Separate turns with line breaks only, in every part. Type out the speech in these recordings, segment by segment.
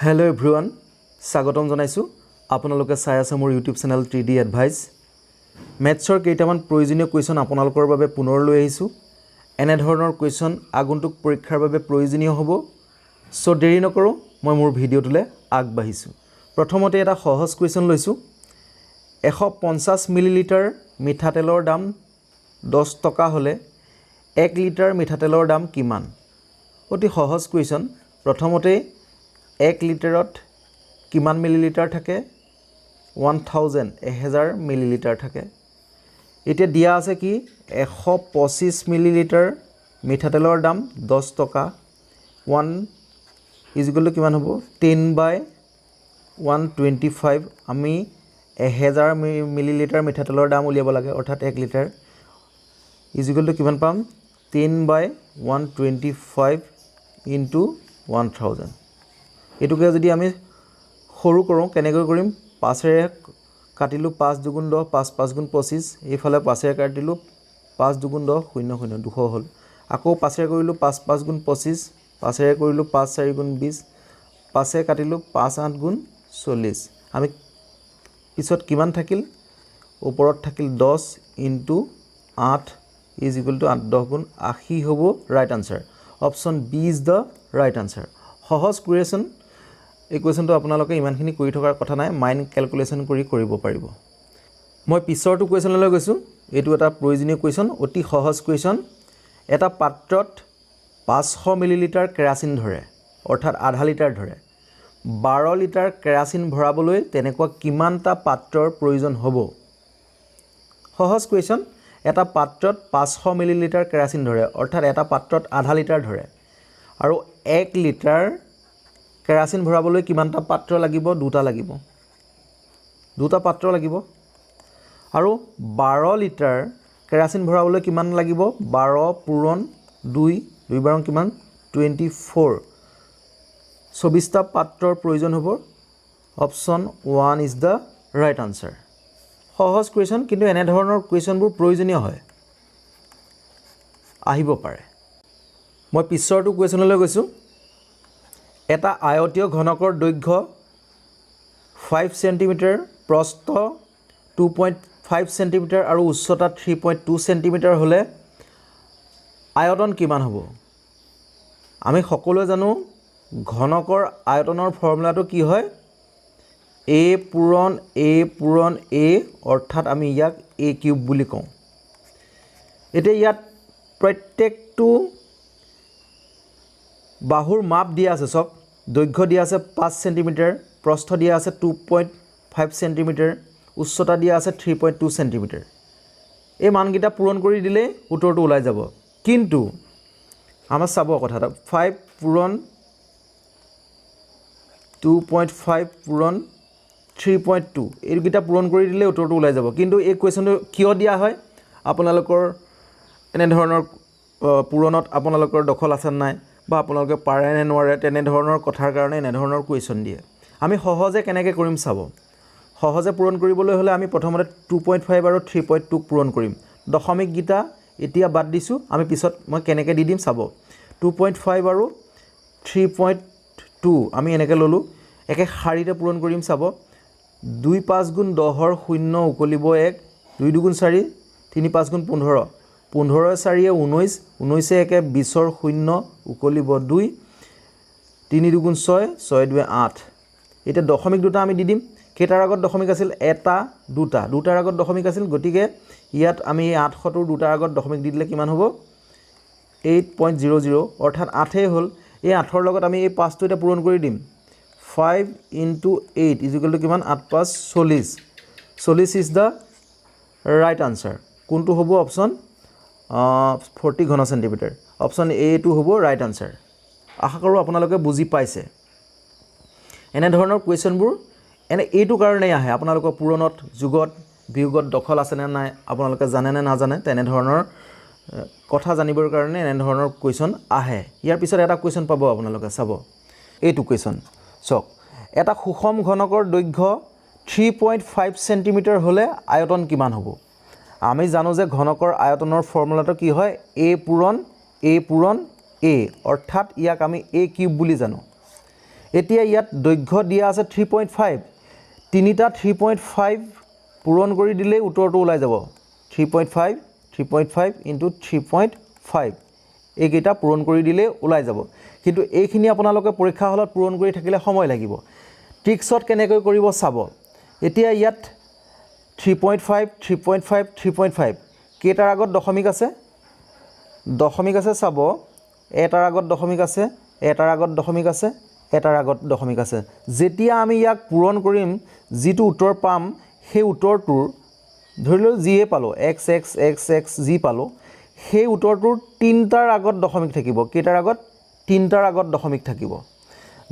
Hello everyone, স্বাগতম জনাইছো আপোনালোকে চাই আছে মোৰ YouTube চেনেল 3D এডভাইস মেথছৰ কেইটামান প্ৰয়োজনীয় কোৱেশ্চন আপোনালোকৰ বাবে পুনৰ লৈ আহিছো এনে ধৰণৰ কোৱেশ্চন আগন্তুক পৰীক্ষাৰ বাবে প্ৰয়োজনীয় হ'ব সো দেৰি নকৰো মই মোৰ ভিডিওটোলে আগবাঢ়িছো প্ৰথমতে এটা সহজ কোৱেশ্চন লৈছো 150 মিলিলিটাৰ মিঠাতেলৰ দাম 10 টকা হলে 1 লিটাৰ মিঠাতেলৰ দাম কিমান অতি সহজ কোৱেশ্চন প্ৰথমতে 1 লিটাৰত কিমান মিলিলিটাৰ থাকে 1000 মিলিলিটাৰ থাকে এতিয়া দিয়া আছে কি 125 মিলিলিটাৰ মিঠাতেলৰ দাম 10 টকা 1 কিমান হ'ব 10/125 আমি 1000 মিলিলিটাৰ মিঠাতেলৰ দাম উলিয়াব লাগে অৰ্থাৎ 1 লিটাৰ কিমান পাম 10/125 into 1000 এটুকে যদি আমি সৰু কৰোঁ কেনেকৈ কৰিম 5 ৰে কাটিলো 5 দুগুণ 10 5 5 গুণ 25 এইফালে 5 ৰে কাটিলো 5 দুগুণ 10 0 0 200 হল আকৌ 5 ৰে কৰিলো 5 5 গুণ 25 5 ৰে কৰিলো 5 4 গুণ 20 5 ৰে কাটিলো 5 8 গুণ 40 আমি পিছত কিমান থাকিল ওপৰত থাকিল 10 into 8 is equal to 8 10 গুণ 80 হ'ব right answer option B is the right answer সহজ কুৱেশ্যন এই কুৱেশ্যনটো আপোনালোকে ইমানখিনি কৰি থকাৰ কথা নাই মাইন্ড ক্যালকুলেশন কৰি কৰিব পাৰিব মই পিছৰটো কুৱেশ্যনলৈ গৈছো এটো এটা প্ৰয়োজনীয় কুৱেশ্যন অতি সহজ কুৱেশ্যন এটা পাত্ৰত 500 মিলিলিটাৰ কেৰাচিন ধৰে অৰ্থাৎ আধা লিটাৰ ধৰে 12 লিটাৰ কেৰাচিন ভৰাবলৈ তেনেকুৱা কিমানটা পাত্ৰৰ প্ৰয়োজন হ'ব সহজ কুৱেশ্যন এটা পাত্ৰত 500 মিলিলিটাৰ কেৰাচিন ধৰে অৰ্থাৎ এটা পাত্ৰত আধা লিটাৰ ধৰে আৰু 1 লিটাৰ কেৰাচিন ভৰাবলৈ কিমানটা পাত্ৰ লাগিব দুটা লাগিব দুটা পাত্ৰ লাগিব আৰু 12 লিটাৰ কেৰাচিন ভৰাবলৈ কিমান লাগিব 12 পূৰণ 2 2 বাৰং কিমান 24 24টা পাত্ৰৰ প্ৰয়োজন হ'ব option 1 is the right answer সহজ কুৱেশ্যন কিন্তু এনে ধৰণৰ কুৱেশ্যনবোৰ প্ৰয়োজনীয় হয় আহিব পাৰে মই পিছৰটো কুৱেশ্যনলৈ গৈছো এটা আয়তীয় ঘনকৰ দৈৰ্ঘ্য 5 সেন্টিমিটাৰ প্ৰস্থ 2.5 সেন্টিমিটাৰ আৰু উচ্চতা 3.2 সেন্টিমিটাৰ হলে আয়তন কিমান হ'ব আমি সকলোৱে জানো ঘনকৰ আয়তনৰ ফৰ্মুলাটো কি হয় a পূৰণ a অৰ্থাৎ আমি ইয়াক a কিউব বুলি কওঁ এতিয়া ইয়াত প্ৰত্যেকটো বাহুৰ মাপ দিয়া আছে সব দৈৰ্ঘ্য দিয়া আছে 5 সেন্টিমিটাৰ প্ৰস্থ দিয়া আছে 2.5 সেন্টিমিটাৰ উচ্চতা দিয়া আছে 3.2 সেন্টিমিটাৰ এই মানকেইটা পূৰণ কৰি দিলে উত্তৰটো ওলাই যাব কিন্তু আমাৰ চাব কথাটা 5 পূৰণ 2.5 পূৰণ 3.2 এইকেইটা পূৰণ কৰি দিলে উত্তৰটো ওলাই যাব কিন্তু এই কুৱেশ্যনটো কিয় দিয়া হয় আপোনালোকৰ এনে ধৰণৰ পূৰণত আপোনালোকৰ দখল আছে নাই বা আপোনালোকে পাৰে নে নোৱাৰে তেনে ধৰণৰ কথাৰ কাৰণে এনে ধৰণৰ কুৱেশ্যন দিয়ে আমি সহজে কেনেকৈ কৰিম চাব সহজে পূৰণ কৰিবলৈ হলে আমি প্ৰথমতে 2.5 আৰু 3.2 পূৰণ কৰিম দশমিক গীতা এতিয়া বাদ দিছো আমি পিছত মই কেনেকৈ দি দিম চাব 2.5 আৰু 3.2 আমি এনেকৈ ললো একে শাৰীতে পূৰণ কৰিম চাব 2 5 গুণ 10 0 উকলিব 1 2 2 গুণ 4 3 5 গুণ 15 15 4 19 19 একে 20 0 উকলিব 2 3 2 গুণ 6 6 2 8 এটা দশমিক দুটা আমি দি দিম কেটাৰ আগত দশমিক আছিল এটা দুটা দুটাৰ আগত দশমিক আছিল গতিকে ইয়াত আমি 800 দুটাৰ আগত দশমিক দি দিলে কিমান হ'ব 8.00 অৰ্থাৎ 8 হ'ল এই 8ৰ লগত আমি এই 5টো এটা পূৰণ কৰি দিম 5 into 8 is equal to কিমান 8 5 40 40 is the right answer কোনটো হ'ব অপচন 40 ঘন সেন্টিমিটাৰ অপচন এ টো হ'ব ৰাইট আনসাৰ আশা কৰো আপোনালোকে বুজি পাইছে এনে ধৰণৰ কুৱেশ্যনবোৰ এনে এইটো কাৰণেই আহে আপোনালোকৰ পূৰণত যুগত বিয়োগত দখল আছে নে নাই আপোনালোকে জানে নে নাজানে তেনে ধৰণৰ কথা জানিবৰ কাৰণে এনে ধৰণৰ কুৱেশ্যন আহে ইয়াৰ পিছত এটা কুৱেশ্যন পাব আপোনালোকে চাব এইটো কুৱেশ্যন চক এটা সুষম ঘনকৰ দৈৰ্ঘ্য 3.5 সেন্টিমিটাৰ হলে আয়তন কিমান হ'ব আমি জানো যে ঘনকৰ আয়তনৰ ফৰ্মুলাটো কি হয় a পূৰণ a অৰ্থাৎ ইয়াক আমি a কিউব বুলি জানো এতিয়া ইয়াত দৈৰ্ঘ্য দিয়া আছে 3.5 তিনিটা 3.5 পূৰণ কৰি দিলেই উত্তৰটো ওলাই যাব 3.5 3.5 ইনটু 3.5 এইকেইটা পূৰণ কৰি দিলে ওলাই যাব কিন্তু এইখিনি আপোনালোকে পৰীক্ষা হলত পূৰণ কৰি থাকিলে সময় লাগিব ট্ৰিক্সত কেনেকৈ কৰিব চাব এতিয়া ইয়াত 3.5 3.5 3.5 কেইটাৰ আগত দশমিক আছে চাব এটাৰ আগত দশমিক আছে এটাৰ আগত দশমিক আছে এটাৰ আগত দশমিক আছে যেতিয়া আমি ইয়াক পূৰণ কৰিম যিটো উত্তৰ পাম সেই উত্তৰটোৰ ধৰিলো যিয়ে পালো x x x x যি পালো সেই উত্তৰটোৰ তিনটাৰ আগত দশমিক থাকিব কেইটাৰ আগত তিনটাৰ আগত দশমিক থাকিব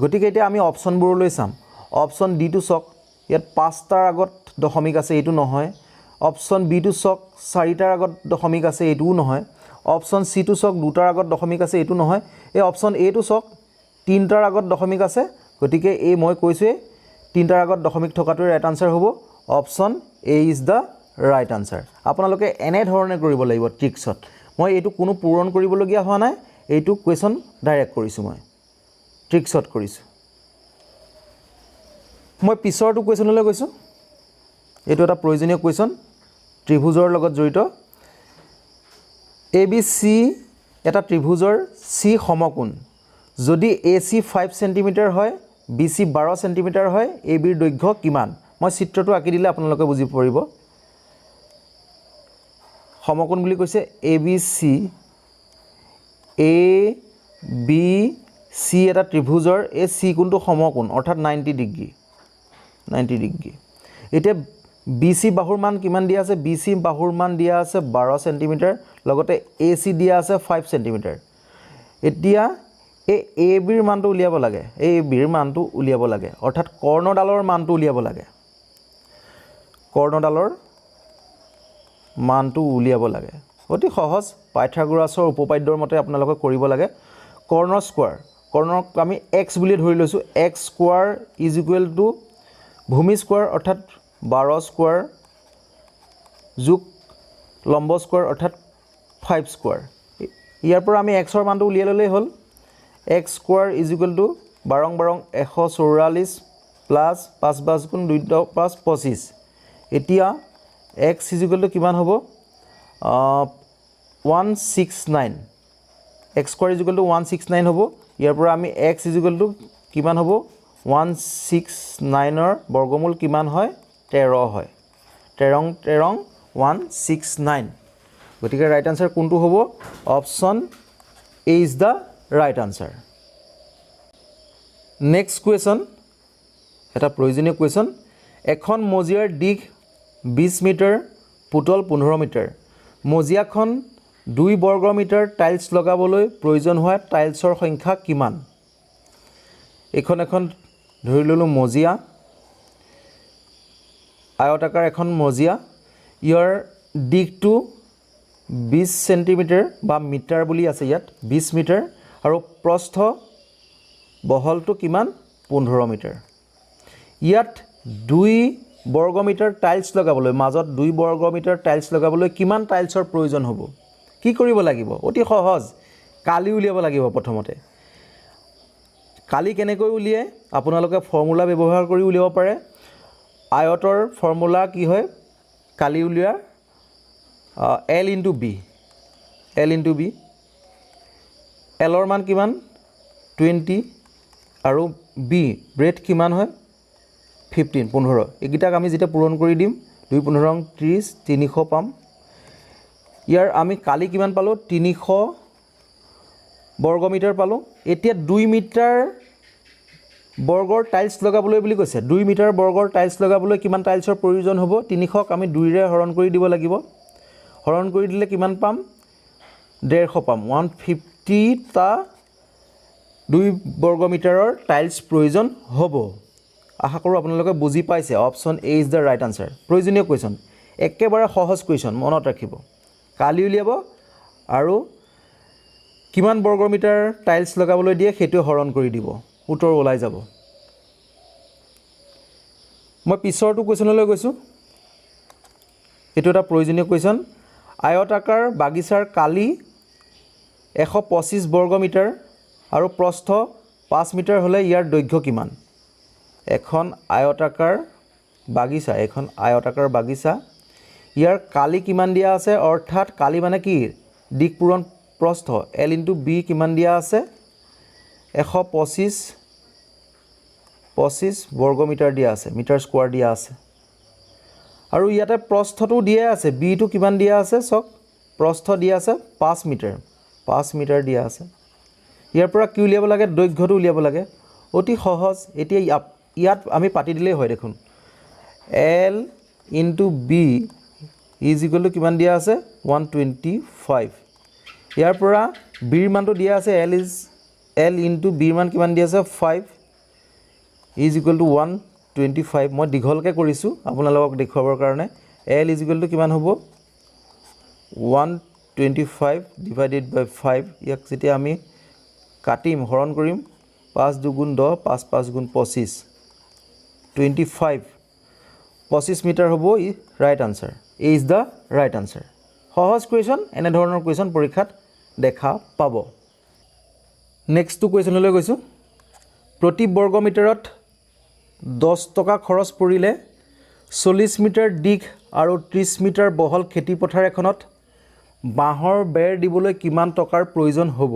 গতিকে এতিয়া আমি অপচনবোৰলৈ চাম অপচন ডি টু চক ইয়াত পাঁচটাৰ আগত দশমিক আছে এইটো নহয় অপচন বি টু চক চাৰিটাৰ আগত দশমিক আছে এইটোও নহয় অপচন সি টু চক দুটাৰ আগত দশমিক আছে এইটো নহয় এই অপচন এ টু চক তিনটাৰ আগত দশমিক আছে গতিকে এই মই কৈছোৱে তিনটাৰ আগত দশমিক থকাটো ৰাইট আনসাৰ হ'ব option A is the right answer আপোনালোকে এনে ধৰণে কৰিব লাগিব ট্ৰিক্সত মই এইটো কোনো পূৰণ কৰিবলগীয়া হোৱা নাই এইটো কোৱেশ্যন ডাইৰেক্ট কৰিছো মই ট্ৰিক্সত কৰিছো মই পিছৰটো কোৱেশ্যনলৈ গৈছো এইটো এটা প্ৰয়োজনীয় কোৱেশ্যন ত্ৰিভুজৰ লগত জড়িত ABC এটা ত্ৰিভুজৰ C সমকোণ যদি AC 5 সেন্টিমিটাৰ হয় BC 12 সেন্টিমিটাৰ হয় AB ৰ দৈৰ্ঘ্য কিমান মই চিত্ৰটো আঁকি দিলে আপোনালোকে বুজি পাৰিব সমকোণ বুলি কৈছে ABC ABC এটা ত্ৰিভুজৰ এই C কোণটো সমকোণ অৰ্থাৎ 90 ডিগ্ৰী এতিয়া BC বাহুৰ মান কিমান দিয়া আছে BC বাহুৰ মান দিয়া আছে 12 সেন্টিমিটাৰ লগতে AC দিয়া আছে 5 সেন্টিমিটাৰ এতিয়া এই AB ৰ মানটো উলিয়াব লাগে AB ৰ মানটো উলিয়াব লাগে অৰ্থাৎ কৰ্ণডালৰ মানটো উলিয়াব লাগে কৰ্ণডালৰ মানটো উলিয়াব লাগে অতি সহজ পাইথাগোৰাছৰ উপপাদ্যৰ মতে আপোনালোকে কৰিব লাগে কৰ্ণ স্কয়াৰ কৰ্ণক আমি x বুলি ধৰি লৈছো x square is equal to ভূমি স্কয়াৰ অৰ্থাৎ 12 স্কয়াৰ যোগ লম্ব স্কয়াৰ অৰ্থাৎ 5 স্কয়াৰ ইয়াৰ পৰা আমি x ৰ মানটো উলিয়াই ললেই হ'ল x square is equal to 12 144 plus 5 5 গুণ 2 5 25 এতিয়া x ইজ ইকুৱেল টু কিমান হ'ব 169 x square is equal to 169 হ'ব ইয়াৰ পৰা আমি x ইজ ইকুৱেল টু কিমান হ'ব 169 ৰ বৰ্গমূল কিমান হয় 13 হয় 13 169 গতিকে ৰাইট আনসাৰ কোনটো হ'ব option A is the right answer next question এটা প্ৰয়োজনীয় কোৱেশ্যন এখন মজিয়াৰ দিশ 20 মিটাৰ পুতল 15 মিটাৰ মজিয়াখন 2 বৰ্গ মিটাৰ টাইলছ লগাবলৈ প্ৰয়োজন হোৱা টাইলছৰ সংখ্যা কিমান এখন ধৰি ললো মজিয়া আয়তাকাৰ এখন মজিয়া ইয়াৰ দিশটো 20 সেন্টিমিটাৰ বা মিটাৰ বুলি আছে ইয়াত 20 মিটাৰ আৰু প্ৰস্থ বহলটো কিমান 15 মিটাৰ ইয়াত 2 বৰ্গ মিটাৰ টাইলছ লগাবলৈ মাজত 2 বৰ্গ মিটাৰ টাইলছ লগাবলৈ কিমান টাইলছৰ প্ৰয়োজন হ'ব কি কৰিব লাগিব অতি সহজ কালি উলিয়াব লাগিব প্ৰথমতে কালি কেনেকৈ উলিয়ায় আপোনালোকে ফৰ্মুলা ব্যৱহাৰ কৰি উলিয়াব পাৰে আয়তৰ ফৰ্মুলা কি হয় কালি উলিয়াৰ L into B L ৰ মান কিমান 20 আৰু B ব্ৰেড কিমান হয় 15 এইকেইটাক আমি যেতিয়া পূৰণ কৰি দিম 2 15 30 300 পাম ইয়াৰ আমি কালি কিমান পালো 300 বৰ্গ মিটাৰ পালো এতিয়া 2 মিটাৰ বৰ্গৰ টাইলছ লগাবলৈ বুলি কৈছে 2 মিটাৰ বৰ্গৰ টাইলছ লগাবলৈ কিমান টাইলছৰ প্ৰয়োজন হ'ব 300ক আমি 2 ৰে হৰণ কৰি দিব লাগিব হৰণ কৰি দিলে কিমান পাম 150 পাম 150 টা 2 বৰ্গ মিটাৰৰ টাইলছ প্ৰয়োজন হ'ব আশা কৰো আপোনালোকে বুজি পাইছে option A is the right answer প্ৰয়োজনীয় কোৱেশ্যন একেবাৰে সহজ কোৱেশ্যন মনত ৰাখিব কালি উলিয়াব আৰু কিমান বৰ্গ মিটাৰ টাইলছ লগাবলৈ দিয়ে সেইটো হৰণ কৰি দিব উত্তৰ ওলাই যাব মই পিছৰটো কোৱেশ্যনলৈ গৈছো এটো এটা প্ৰয়োজনীয় কোৱেশ্যন আয়তাকাৰ বাগিচাৰ কালি 125 বৰ্গ মিটাৰ আৰু প্ৰস্থ 5 মিটাৰ হ'লে ইয়াৰ দৈৰ্ঘ্য কিমান এখন আয়তাকাৰ বাগিচা ইয়াৰ কালি কিমান দিয়া আছে অৰ্থাৎ কালি মানে কি দিক পূৰণ প্ৰস্থ L * B কিমান দিয়া আছে 125 বৰ্গমিটাৰ দিয়া আছে মিটাৰ স্কয়াৰ দিয়া আছে আৰু ইয়াতে প্ৰস্থটো দিয়া আছে B টো কিমান দিয়া আছে সক প্ৰস্থ দিয়া আছে 5 মিটাৰ দিয়া আছে ইয়াৰ পৰা কি উলিয়াব লাগে দৈৰ্ঘ্যটো উলিয়াব লাগে অতি সহজ এতিয়া ইয়াত আমি পাতি দিলেই হয় দেখোন L * B = কিমান দিয়া আছে 125 ইয়াৰ পৰা B ৰ মানটো দিয়া আছে L * B ৰ মান কিমান দিয়া আছে 5 = 125 মই দীঘলকে কৰিছো আপোনালোকক দেখুৱাবৰ কাৰণে L = কিমান হ'ব 125 / 5 ইয়াক যেতিয়া আমি কাটিম হৰণ কৰিম 5 * 2 = 10 5 × 5 = 25 25 মিটাৰ হ'ব right answer is the right answer সহজ কোৱেশ্চন এনে ধৰণৰ কোৱেশ্চন পৰীক্ষাত দেখা পাব নেক্সট টু কোৱেশ্চনলৈ গৈছো প্ৰতি বৰ্গ মিটাৰত 10 টকা খৰচ পৰিলে 40 মিটাৰ দীঘ আৰু 30 মিটাৰ বহল খেতি পথাৰ এখনত বাঁহৰ বেৰ দিবলৈ কিমান টকাৰ প্ৰয়োজন হ'ব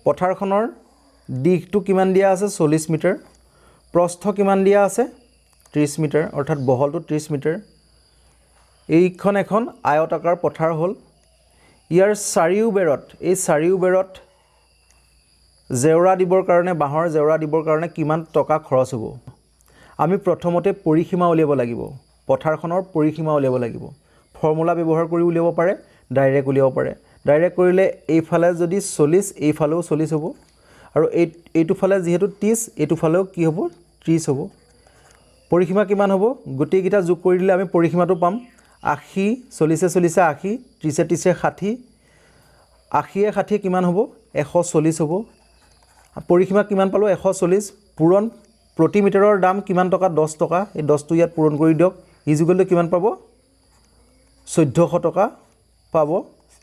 পথাৰখনৰ দীঘটো কিমান দিয়া আছে 40 মিটাৰ প্ৰস্থ কিমান দিয়া আছে 30 মিটাৰ অৰ্থাৎ বহলটো 30 মিটাৰ এইখন এখন আয়তাকাৰ পথাৰ হ'ল ইয়াৰ চাৰিওবেৰত জেওৰা দিবৰ কাৰণে বাঁহৰ জেওৰা দিবৰ কাৰণে কিমান টকা খৰচ হ'ব আমি প্ৰথমতে পৰিসীমা উলিয়াব লাগিব পথাৰখনৰ পৰিসীমা উলিয়াব লাগিব ফৰ্মুলা ব্যৱহাৰ কৰি উলিয়াব পাৰে ডাইৰেক্ট উলিয়াব পাৰে ডাইৰেক্ট কৰিলে এইফালে যদি 40 এইফালেও 40 হ'ব আৰু এইটো ফালে যেহেতু 30 এইটো ফালেও কি হ'ব 30 হ'ব পৰিসীমা কিমান হ'ব গোটেই কিটা যোগ কৰি দিলে আমি পৰিসীমাটো পাম 80 40 80 30 30 60 80 60 কিমান হ'ব 140 হ'ব পৰিসীমা কিমান পালো 140 পূৰণ প্ৰতি মিটাৰৰ দাম কিমান টকা 10 টকা এই 10 টো ইয়াত পূৰণ কৰি দিয়ক ইজুগলটো কিমান পাব 1400 টকা পাব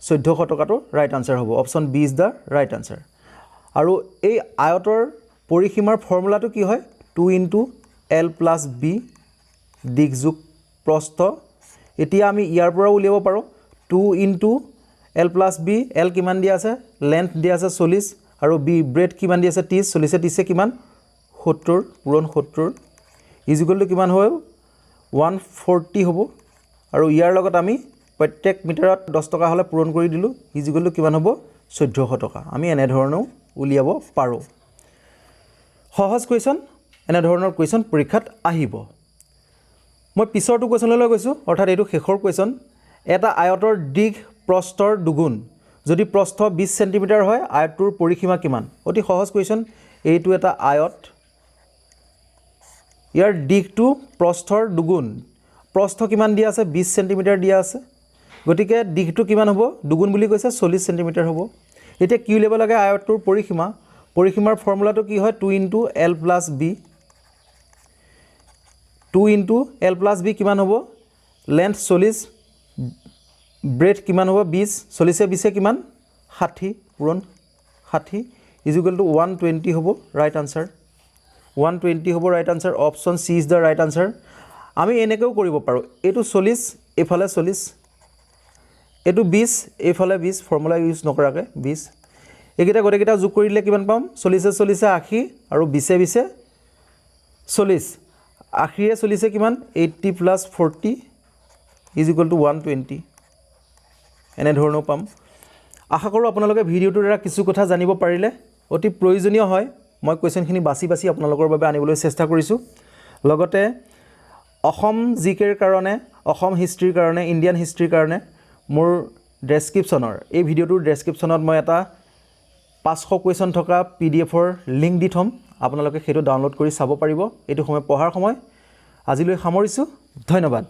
1400 টকাটো ৰাইট আনসাৰ হ'ব option B is the right answer আৰু এই আয়তৰ পৰিসীমাৰ ফৰ্মুলাটো কি হয় 2 * L + B দিক যোগ প্ৰস্থ এতিয়া আমি ইয়াৰ পৰা উলিয়াব পাৰো 2 * L + B L কিমান দিয়া আছে লেন্থ দিয়া আছে 40 আৰু B ব্ৰেড কিমান দিয়া আছে 30 40 30 কিমান 70 পূৰণ 70 ইজুগলটো কিমান হয় 140 হ'ব আৰু ইয়াৰ লগত আমি প্ৰত্যেক মিটাৰত 10 টকা হলে পূৰণ কৰি দিলো ইজুগলটো কিমান হ'ব 1400 টকা আমি এনে ধৰণেও উলিয়াব পাৰো সহজ কোৱেশ্চন এনে ধৰণৰ কোৱেশ্চন পৰীক্ষাত আহিব মই পিছৰটো কোৱেশ্চনলৈ গৈছো অৰ্থাৎ এইটো শেষৰ কোৱেশ্চন এটা আয়তৰ দিঘ প্ৰস্থৰ দুগুণ যদি প্ৰস্থ 20 সেন্টিমিটাৰ হয় আয়তটোৰ পৰিসীমা কিমান অতি সহজ কোৱেশ্চন এইটো এটা আয়ত ইয়াৰ দিঘটো প্ৰস্থৰ দুগুণ প্ৰস্থ কিমান দিয়া আছে 20 সেন্টিমিটাৰ দিয়া আছে গতিকে দিঘটো কিমান হ'ব দুগুণ বুলি কৈছে 40 সেন্টিমিটাৰ হ'ব এতিয়া কি উলিয়াব লাগে আয়তটোৰ পৰিসীমাৰ ফৰ্মুলাটো কি হয় 2 * L + B 2 * L + B কিমান হ'ব লেন্থ 40 ব্ৰেড কিমান হ'ব 20 40 20 কিমান 60 পূৰণ 60 = 120 হ'ব ৰাইট আনসাৰ 120 হ'ব right answer option C is the right answer আমি এনেকেও কৰিব পাৰো এটো 40 এফালে 40 এটো 20 এফালে 20 ফৰ্মুলা ইউজ নকৰাকে 20 একিটা গটেকিটা যোগ কৰি দিলে কিমান পাম 40 40 80 আৰু 20 20 40 80 40 কিমান 80 + 40 = 120 এনে ধৰণৰ পাম আশা কৰো আপোনালোকে ভিডিওটোৰ দ্বাৰা কিছু কথা জানিব পাৰিলে অতি প্ৰয়োজনীয় হয় মই কোৱেশ্চনখিনি বাছি আপোনালোকৰ বাবে আনিবলৈ চেষ্টা কৰিছো লগতে অসম জিকেৰ কাৰণে অসম হিষ্ট্ৰীৰ কাৰণে ইণ্ডিয়ান হিষ্ট্ৰীৰ কাৰণে মোৰ ডেসক্ৰিপচনৰ এই ভিডিওটোৰ ডেসক্ৰিপচনত মই এটা 500 কোৱেশ্চন থকা পিডিএফৰ লিংক দি থম আপোনালোকে সেইটো ডাউনলোড কৰি চাব পাৰিব এটো সময় পঢ়াৰ সময় আজিলৈ সামৰিছো ধন্যবাদ